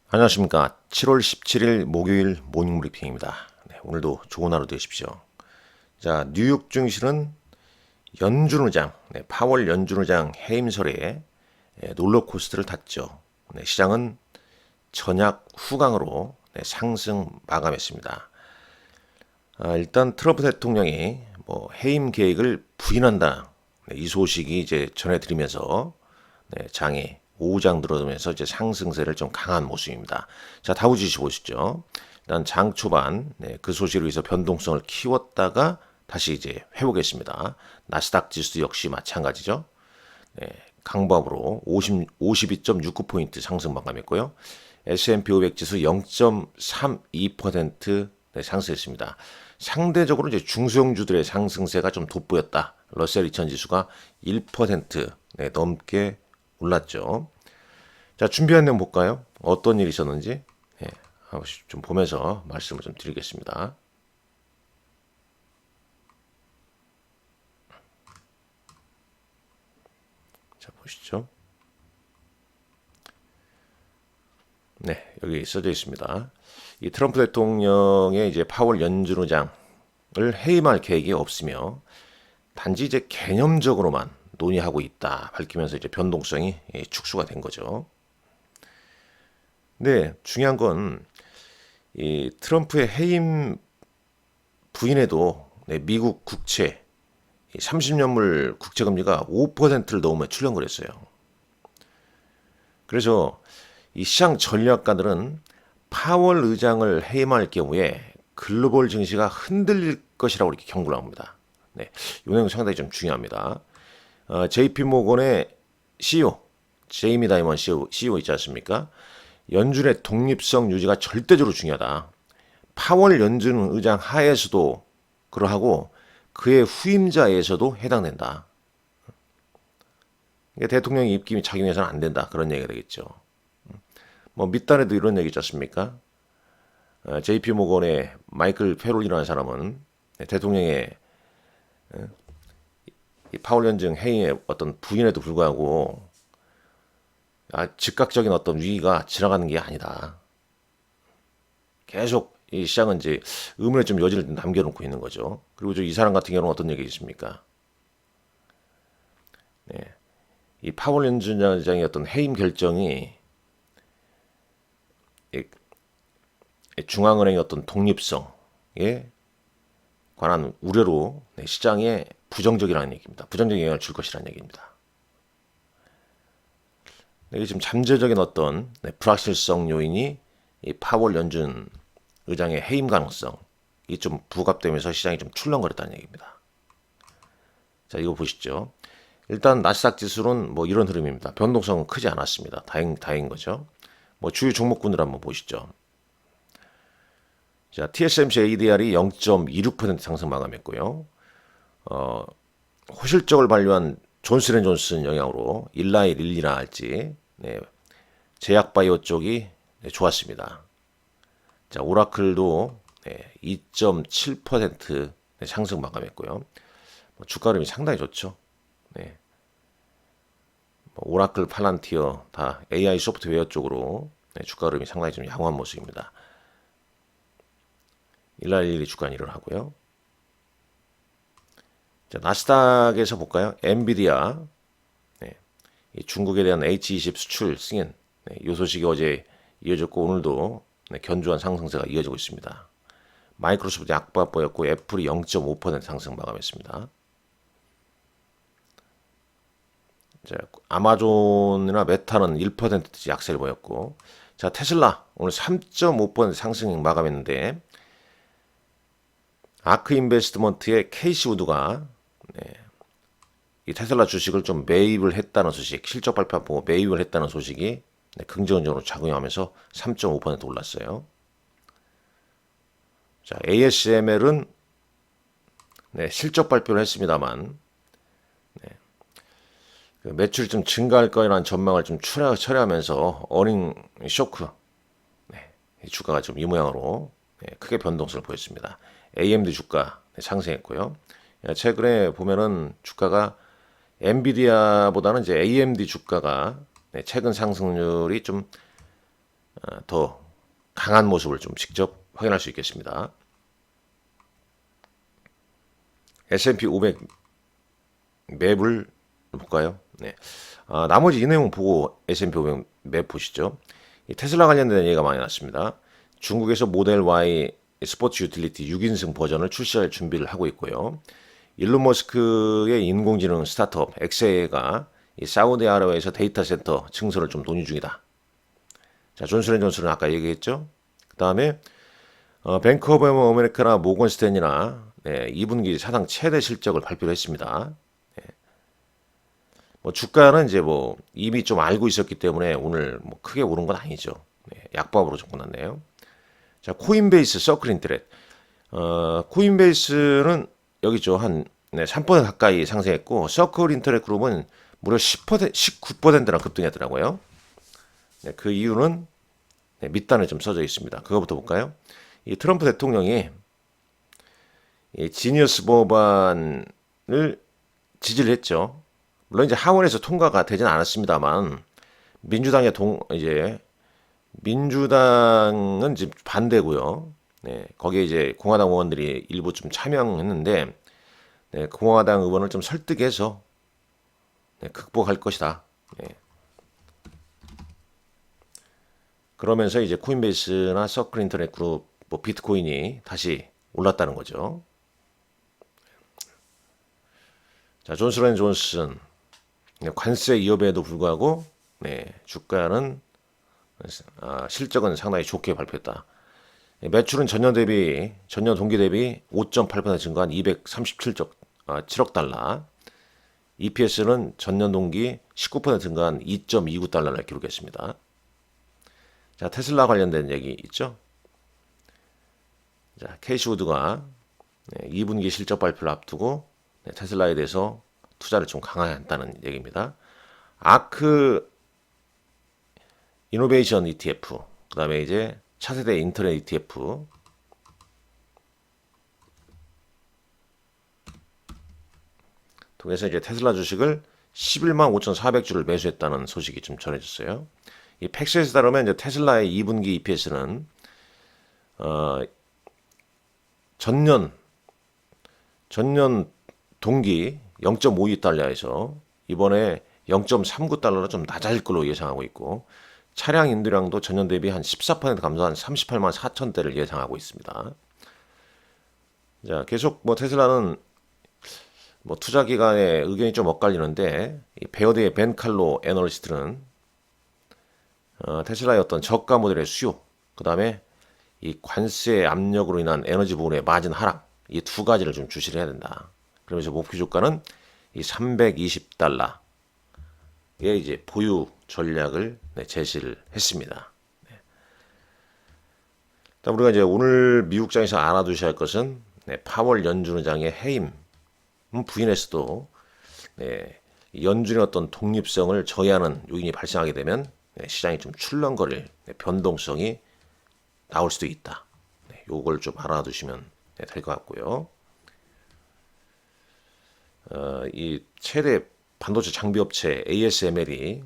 안녕하십니까. 7월 17일 목요일 모닝 브리핑입니다. 네, 오늘도 좋은 하루 되십시오. 자, 뉴욕 증시는 연준 의장, 파월 연준 의장 해임설에 롤러코스터를 탔죠. 시장은 전약 후강으로 상승 마감했습니다. 일단 트럼프 대통령이 해임 계획을 부인한다. 이 소식이 이제 전해드리면서 장에 오장 들어오면서 이제 상승세를 좀 강한 모습입니다. 자, 다우지수 보시죠. 일단 장 초반 그 소식으로 해서 변동성을 키웠다가 다시 이제 회복했습니다. 나스닥 지수 역시 마찬가지죠. 강보합으로 52.69포인트 상승 마감했고요. S&P 500 지수 0.32% 상승했습니다. 상대적으로 이제 중소형주들의 상승세가 좀 돋보였다. 러셀 2000 지수가 1% 넘게 올랐죠. 자, 준비한 내용 볼까요? 어떤 일이 있었는지 한 번씩 좀 보면서 말씀을 좀 드리겠습니다. 자, 보시죠. 네, 여기 써져 있습니다. 이 트럼프 대통령의 이제 파월 연준 의장을 해임할 계획이 없으며 단지 이제 개념적으로만 논의하고 있다 밝히면서 이제 변동성이 축소가 된 거죠. 네, 중요한 건 이 트럼프의 해임 부인에도 미국 국채 30년물 국채 금리가 5%를 넘으며 출렁거렸어요. 그래서 이 시장 전략가들은 파월 의장을 해임할 경우에 글로벌 증시가 흔들릴 것이라고 이렇게 경고를 합니다. 네, 이 내용 상당히 좀 중요합니다. JP 모건의 CEO 제이미 다이먼 CEO 있지 않습니까? 연준의 독립성 유지가 절대적으로 중요하다. 파월 연준 의장 하에서도 그러하고 그의 후임자에서도 해당된다. 그러니까 대통령의 입김이 작용해서는 안 된다. 그런 얘기가 되겠죠. 밑단에도 이런 얘기 있지 않습니까? JP 모건의 마이클 페롤이라는 사람은 대통령의 파월 연준 해임의 어떤 부인에도 불구하고 즉각적인 어떤 위기가 지나가는 게 아니다. 계속 이 시장은 이제 의문의 좀 여지를 남겨놓고 있는 거죠. 그리고 이 사람 같은 경우는 어떤 얘기 있습니까? 네. 이 파월 연준 의장의 어떤 해임 결정이 중앙은행의 어떤 독립성에 관한 우려로 시장에 부정적이라는 얘기입니다. 부정적인 영향을 줄 것이라는 얘기입니다. 이게 지금 잠재적인 어떤 불확실성 요인이 이 파월 연준 의장의 해임 가능성이 좀 부각되면서 시장이 좀 출렁거렸다는 얘기입니다. 자, 이거 보시죠. 일단 나스닥 지수는 이런 흐름입니다. 변동성은 크지 않았습니다. 다행인 거죠. 주요 종목군들 한번 보시죠. 자, TSMC ADR이 0.26% 상승 마감했고요. 호실적을 발휘한 존슨앤존슨 영향으로 일라이 릴리나 할지 제약바이오 쪽이 좋았습니다. 자, 오라클도 2.7% 상승 마감했고요. 주가 흐름이 상당히 좋죠. 오라클, 팔란티어 다 AI 소프트웨어 쪽으로 주가 흐름이 상당히 좀 양호한 모습입니다. 일라일리 주가는 일어나고요. 자, 나스닥에서 볼까요? 엔비디아 중국에 대한 H20 수출 승인 이 소식이 어제 이어졌고 오늘도 견조한 상승세가 이어지고 있습니다. 마이크로소프트 약보합 보였고 애플이 0.5% 상승 마감했습니다. 자, 아마존이나 메타는 1% 약세를 보였고, 자, 테슬라 오늘 3.5% 상승 마감했는데 아크 인베스트먼트의 케이시 우드가 이 테슬라 주식을 좀 매입을 했다는 소식, 실적 발표 보고 매입을 했다는 소식이 긍정적으로 작용하면서 3.5% 올랐어요. 자, ASML은 실적 발표를 했습니다만 그 매출이 좀 증가할 거라는 전망을 좀 철회하면서 어닝 쇼크 주가가 좀 이 모양으로 크게 변동성을 보였습니다. AMD 주가 상승했고요. 최근에 보면은 주가가 엔비디아보다는 이제 AMD 주가가 최근 상승률이 좀 더 강한 모습을 좀 직접 확인할 수 있겠습니다. S&P 500 맵을 볼까요? 네. 나머지 이 내용 보고 S&P 500 맵 보시죠. 이 테슬라 관련된 얘기가 많이 났습니다. 중국에서 모델 Y 스포츠 유틸리티 6인승 버전을 출시할 준비를 하고 있고요. 일론 머스크의 인공지능 스타트업 엑세가 사우디아라비아에서 데이터 센터 증설을 좀 논의 중이다. 자, 존슨앤존슨은 아까 얘기했죠. 그 다음에 뱅크 오브 아메리카나 모건 스탠이나 2분기 사상 최대 실적을 발표를 했습니다. 뭐 주가는 이제 뭐 이미 좀 알고 있었기 때문에 오늘 뭐 크게 오른 건 아니죠. 약밥으로 좀 끝났네요. 자, 코인베이스 서클 인터넷. 코인베이스는 여기 있죠. 한 3% 가까이 상승했고 서클 인터넷 그룹은 무려 10%, 19%나 급등했더라고요. 그 이유는 밑단에 좀 써져 있습니다. 그거부터 볼까요? 이 트럼프 대통령이 이 지니어스 법안을 지지를 했죠. 물론 이제 하원에서 통과가 되진 않았습니다만 민주당은 지금 반대고요. 거기에 이제 공화당 의원들이 일부 좀 참여했는데 공화당 의원을 좀 설득해서 극복할 것이다. 그러면서 이제 코인베이스나 서클 인터넷 그룹, 뭐 비트코인이 다시 올랐다는 거죠. 자, 존슨앤존슨 관세 위협에도 불구하고 주가는 실적은 상당히 좋게 발표했다. 매출은 전년 동기 대비 5.8% 증가한 237억 달러. EPS는 전년 동기 19% 증가한 2.29달러를 기록했습니다. 자, 테슬라 관련된 얘기 있죠? 자, 캐시 우드가 2분기 실적 발표를 앞두고 테슬라에 대해서 투자를 좀 강화한다는 얘기입니다. 아크 이노베이션 ETF, 그 다음에 이제 차세대 인터넷 ETF, 통해서 이제 테슬라 주식을 11만 5,400주를 매수했다는 소식이 좀 전해졌어요. 이 팩스에서 따르면 이제 테슬라의 2분기 EPS는 전년 동기 0.52달러에서 이번에 0.39달러로 좀 낮아질 걸로 예상하고 있고 차량 인도량도 전년 대비 한 14% 감소한 38만 4천 대를 예상하고 있습니다. 자, 계속 뭐 테슬라는 뭐 투자 기관의 의견이 좀 엇갈리는데 이 베어드의 벤 칼로 애널리스트는 테슬라의 어떤 저가 모델의 수요, 그 다음에 이 관세 압력으로 인한 에너지 부분의 마진 하락, 이 두 가지를 좀 주시를 해야 된다. 그러면서 목표 주가는 이 320달러에 이제 보유 전략을 제시를 했습니다. 우리가 이제 오늘 미국장에서 알아두셔야 할 것은 파월 연준 의장의 해임 부인했어도 연준의 어떤 독립성을 저해하는 요인이 발생하게 되면 시장이 좀 출렁거릴 변동성이 나올 수도 있다. 요걸 좀 알아두시면 될 것 같고요. 이 최대 반도체 장비 업체 ASML이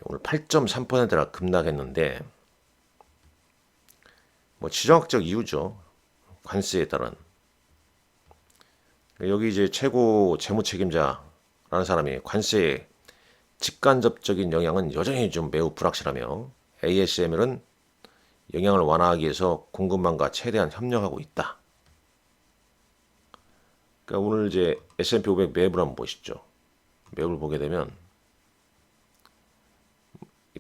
오늘 8.3%나 급락했는데 뭐 지정학적 이유죠. 관세에 따른. 여기 이제 최고 재무 책임자라는 사람이 관세에 직간접적인 영향은 여전히 좀 매우 불확실하며 ASML은 영향을 완화하기 위해서 공급망과 최대한 협력하고 있다. 그러니까 오늘 이제 S&P 500 맵을 한번 보시죠. 맵을 보게 되면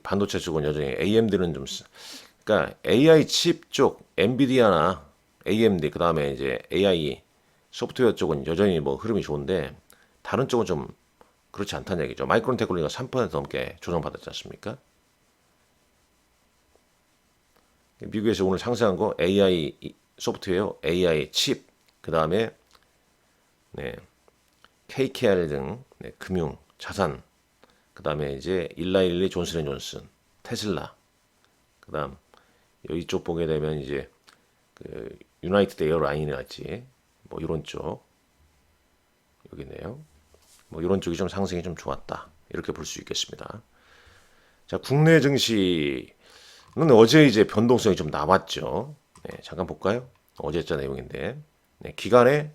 반도체 쪽은 여전히 AMD는 좀 그러니까 AI 칩 쪽 엔비디아나 AMD 그 다음에 이제 AI 소프트웨어 쪽은 여전히 뭐 흐름이 좋은데 다른 쪽은 좀 그렇지 않다는 얘기죠. 마이크론 테크놀리가 3% 넘게 조정받았지 않습니까? 미국에서 오늘 상승한 거 AI 소프트웨어, AI 칩, 그 다음에 KKR 등 금융, 자산, 그 다음에 이제 일라일리 존슨앤존슨, 테슬라, 그 다음 여기 쪽 보게 되면 이제 그 유나이티드 에어라인이랄지 뭐 이런 쪽 여기 있네요. 뭐 이런 쪽이 좀 상승이 좀 좋았다 이렇게 볼 수 있겠습니다. 자, 국내 증시는 어제 이제 변동성이 좀 남았죠. 네, 잠깐 볼까요? 어제자 내용인데, 네, 기간의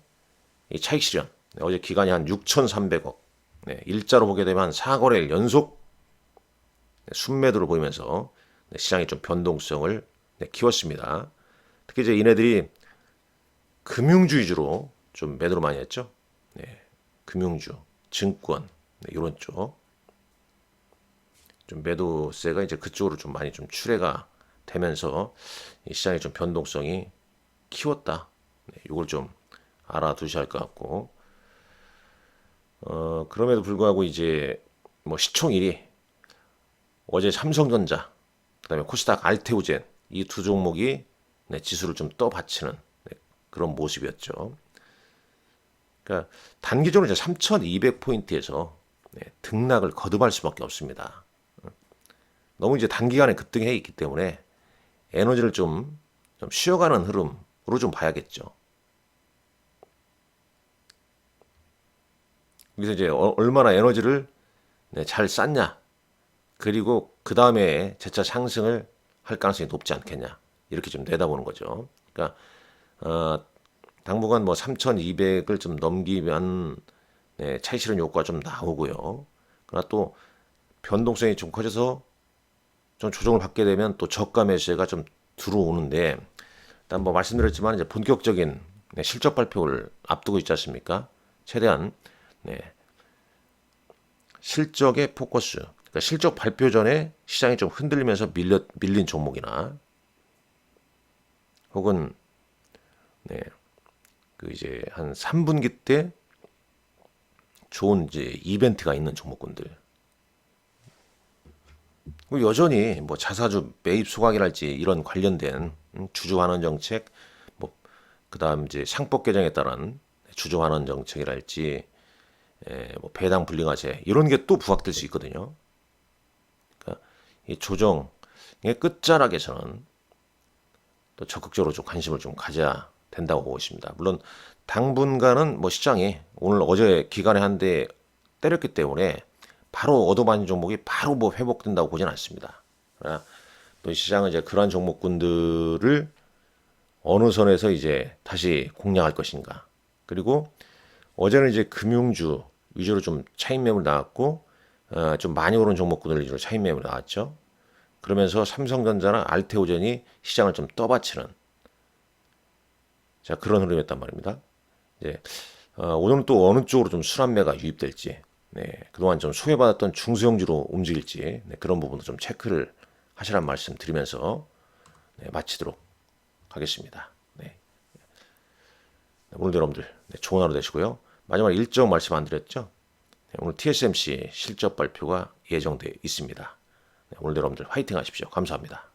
이 차익 실현. 네, 어제 기간이 한 6,300억. 네, 일자로 보게 되면 한 4거래일 연속 순매도를 보이면서 시장이 좀 변동성을 키웠습니다. 특히 이제 이네들이 금융주 위주로 좀 매도를 많이 했죠. 네, 금융주, 증권 이런 쪽 좀 매도세가 이제 그쪽으로 좀 많이 좀 출회가 되면서 이 시장의 좀 변동성이 키웠다. 네, 이걸 좀 알아두셔야 할 것 같고 그럼에도 불구하고 이제 뭐 시총일이 어제 삼성전자, 그다음에 코스닥 알테오젠 이 두 종목이 네, 지수를 좀 떠받치는 네, 그런 모습이었죠. 그러니까 단기적으로 이제 3,200포인트에서 네, 등락을 거듭할 수밖에 없습니다. 너무 이제 단기간에 급등해 있기 때문에 에너지를 좀 쉬어가는 흐름으로 좀 봐야겠죠. 그래서 이제 얼마나 에너지를 네, 잘 쌌냐, 그리고 그 다음에 재차 상승을 할 가능성이 높지 않겠냐 이렇게 좀 내다보는 거죠. 그러니까 당분간 뭐 3,200을 좀 넘기면 네, 차익 실현 효과가 좀 나오고요. 그러나 또 변동성이 좀 커져서 좀 조정을 받게 되면 또 저가 매수세가 좀 들어오는데 일단 뭐 말씀드렸지만 이제 본격적인 네, 실적 발표를 앞두고 있지 않습니까? 최대한 네, 실적의 포커스. 그러니까 실적 발표 전에 시장이 좀 흔들리면서 밀린 종목이나 혹은 네, 그 이제 한 3분기 때 좋은 이제 이벤트가 있는 종목군들. 여전히 뭐 자사주 매입 소각이랄지 이런 관련된 주주 환원 정책, 뭐 그다음 이제 상법 개정에 따른 주주 환원 정책이랄지 뭐 배당 불링화제 이런 게 또 부각될 수 있거든요. 그러니까 이 조정의 끝자락에서는 또 적극적으로 좀 관심을 좀 가져야 된다고 보고 있습니다. 물론 당분간은 뭐 시장이 오늘 어제 기간에 한 대 때렸기 때문에 바로 얻어맞은 종목이 바로 뭐 회복된다고 보지는 않습니다. 그러나 또 시장은 이제 그러한 종목군들을 어느 선에서 이제 다시 공략할 것인가. 그리고 어제는 이제 금융주 위주로 좀 차익 매물 나왔고 좀 많이 오른 종목군들 위주로 차익 매물 나왔죠. 그러면서 삼성전자나 알테오젠이 시장을 좀 떠받치는 자 그런 흐름이었단 말입니다. 이제 오늘은 또 어느 쪽으로 좀 순환매가 유입될지 네, 그동안 좀 소외받았던 중소형주로 움직일지 네, 그런 부분도 좀 체크를 하시라는 말씀 드리면서 네, 마치도록 하겠습니다. 네. 오늘도 여러분들 네, 좋은 하루 되시고요. 마지막 일정 말씀 안 드렸죠? 네, 오늘 TSMC 실적 발표가 예정되어 있습니다. 네, 오늘도 여러분들 화이팅 하십시오. 감사합니다.